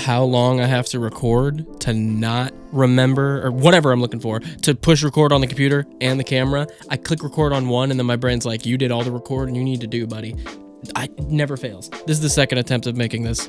how long I have to record to not remember, or whatever I'm looking for, to push record on the computer and the camera. I click record on one and then my brain's like, you did all the recording you need to do, buddy. It never fails. This is the second attempt of making this.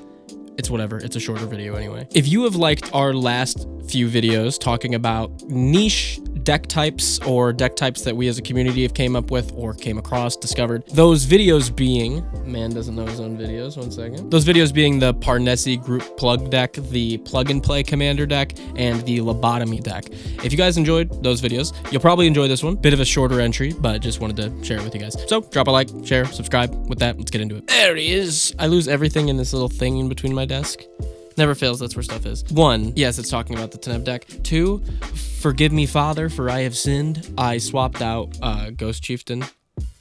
It's whatever. It's a shorter video anyway. If you have liked our last few videos talking about niche deck types or deck types that we as a community have came up with or came across, discovered, those videos being, man doesn't know his own videos, one second. Those videos being the Parnesi group plug deck, the plug and play commander deck, and the lobotomy deck. If you guys enjoyed those videos, you'll probably enjoy this one. Bit of a shorter entry, but just wanted to share it with you guys. So drop a like, share, subscribe. With that, let's get into it. There he is. I lose everything in this little thing in between my desk. Never fails, that's where stuff is. 1, yes, it's talking about the Teneb deck. 2, forgive me, Father, for I have sinned. I swapped out Ghost Chieftain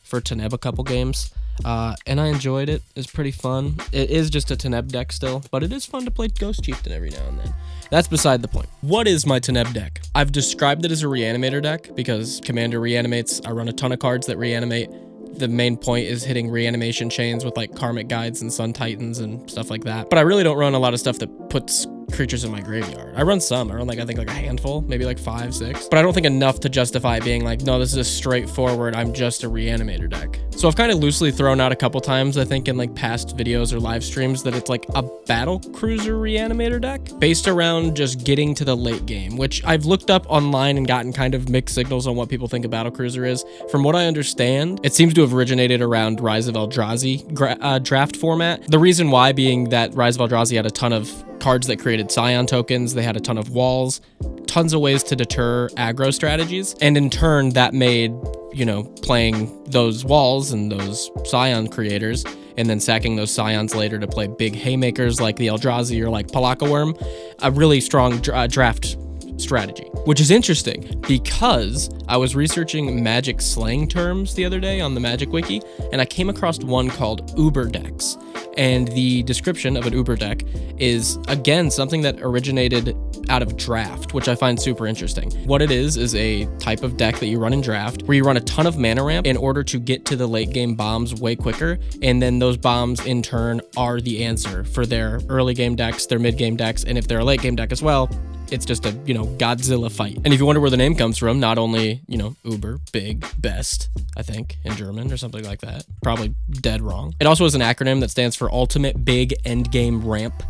for Teneb a couple games, and I enjoyed it. It's pretty fun. It is just a Teneb deck still, but it is fun to play Ghost Chieftain every now and then. That's beside the point. What is my Teneb deck? I've described it as a reanimator deck because Commander reanimates. I run a ton of cards that reanimate. The main point is hitting reanimation chains with like Karmic Guides and Sun Titans and stuff like that. But I really don't run a lot of stuff that puts creatures in my graveyard. I run some. I run like, I think like a handful, maybe like 5, 6. But I don't think enough to justify being like, no, this is a straightforward, I'm just a reanimator deck. So I've kind of loosely thrown out a couple times, I think in like past videos or live streams, that it's like a battle cruiser reanimator deck based around just getting to the late game, which I've looked up online and gotten kind of mixed signals on what people think a battle cruiser is. From what I understand, it seems to have originated around Rise of Eldrazi draft format. The reason why being that Rise of Eldrazi had a ton of cards that created Scion tokens, they had a ton of walls, tons of ways to deter aggro strategies, and in turn that made, you know, playing those walls and those Scion creators and then sacking those Scions later to play big haymakers like the Eldrazi or like Palaka Worm, a really strong draft strategy. Which is interesting because I was researching Magic slang terms the other day on the Magic Wiki, and I came across one called U.B.E.R decks. And the description of an U.B.E.R deck is, again, something that originated out of draft, which I find super interesting. What it is a type of deck that you run in draft where you run a ton of mana ramp in order to get to the late game bombs way quicker, and then those bombs in turn are the answer for their early game decks, their mid game decks, and if they're a late game deck as well, it's just a, you know, Godzilla fight. And if you wonder where the name comes from, not only, you know, U.B.E.R, big, best, I think, in German or something like that. Probably dead wrong. It also is an acronym that stands for Ultimate Big Endgame Ramp,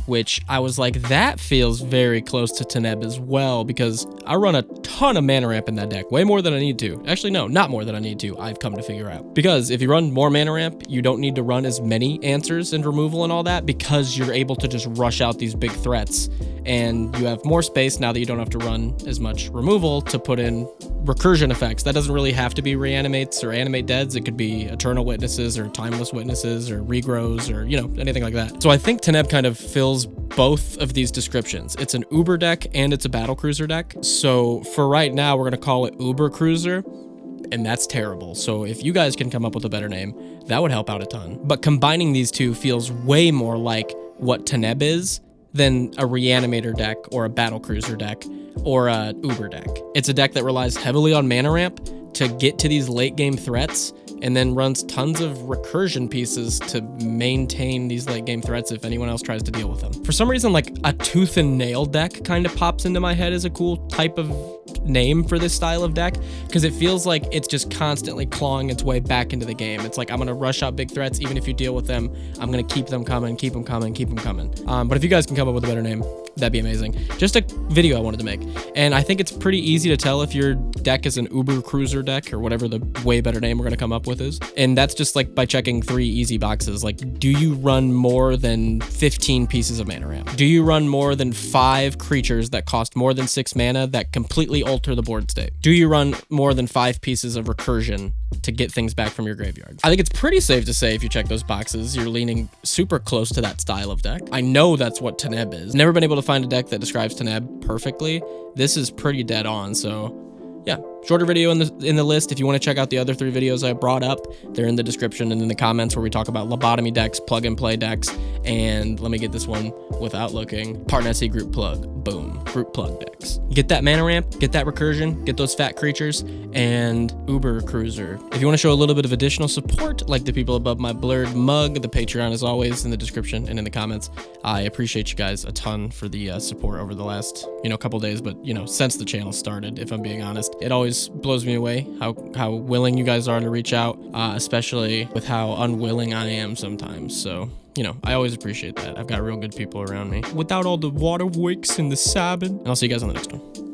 which I was like, that feels very close to Teneb as well, because I run a ton of mana ramp in that deck, way more than I need to. Actually, no, not more than I need to, I've come to figure out. Because if you run more mana ramp, you don't need to run as many answers and removal and all that, because you're able to just rush out these big threats, and you have more space now that you don't have to run as much removal to put in recursion effects. That doesn't really have to be reanimates or animate deads. It could be eternal witnesses or timeless witnesses or regrows or, you know, anything like that. So I think Teneb kind of fills both of these descriptions. It's an U.B.E.R deck and it's a battle cruiser deck. So for right now, we're going to call it U.B.E.R Cruiser, and that's terrible. So if you guys can come up with a better name, that would help out a ton. But combining these two feels way more like what Teneb is than a reanimator deck or a battle cruiser deck or a U.B.E.R deck. It's a deck that relies heavily on mana ramp to get to these late game threats, and then runs tons of recursion pieces to maintain these late game threats if anyone else tries to deal with them. For some reason, like a tooth and nail deck kind of pops into my head as a cool type of name for this style of deck, because it feels like it's just constantly clawing its way back into the game. It's like, I'm going to rush out big threats, even if you deal with them, I'm going to keep them coming, keep them coming, keep them coming. But if you guys can come up with a better name, that'd be amazing. Just a video I wanted to make. And I think it's pretty easy to tell if your deck is an U.B.E.R cruiser deck or whatever the way better name we're going to come up with is. And that's just like by checking 3 easy boxes. Like, do you run more than 15 pieces of mana ramp? Do you run more than 5 creatures that cost more than 6 mana that completely alter the board state? Do you run more than 5 pieces of recursion to get things back from your graveyard? I think it's pretty safe to say if you check those boxes, you're leaning super close to that style of deck. I know that's what Teneb is. Never been able to find a deck that describes Teneb perfectly. This is pretty dead on, so yeah, Shorter video in the list. If you want to check out the other 3 videos I brought up, they're in the description and in the comments, where we talk about lobotomy decks, plug and play decks, and let me get this one without looking. Partner SC group plug. Boom. Group plug decks. Get that mana ramp, get that recursion, get those fat creatures, and Uber Cruiser. If you want to show a little bit of additional support, like the people above my blurred mug, the Patreon is always in the description and in the comments. I appreciate you guys a ton for the support over the last, couple days, but since the channel started, if I'm being honest. It always blows me away how willing you guys are to reach out, especially with how unwilling I am sometimes. So, I always appreciate that. I've got real good people around me. Without all the water wicks and the sobbing. And I'll see you guys on the next one.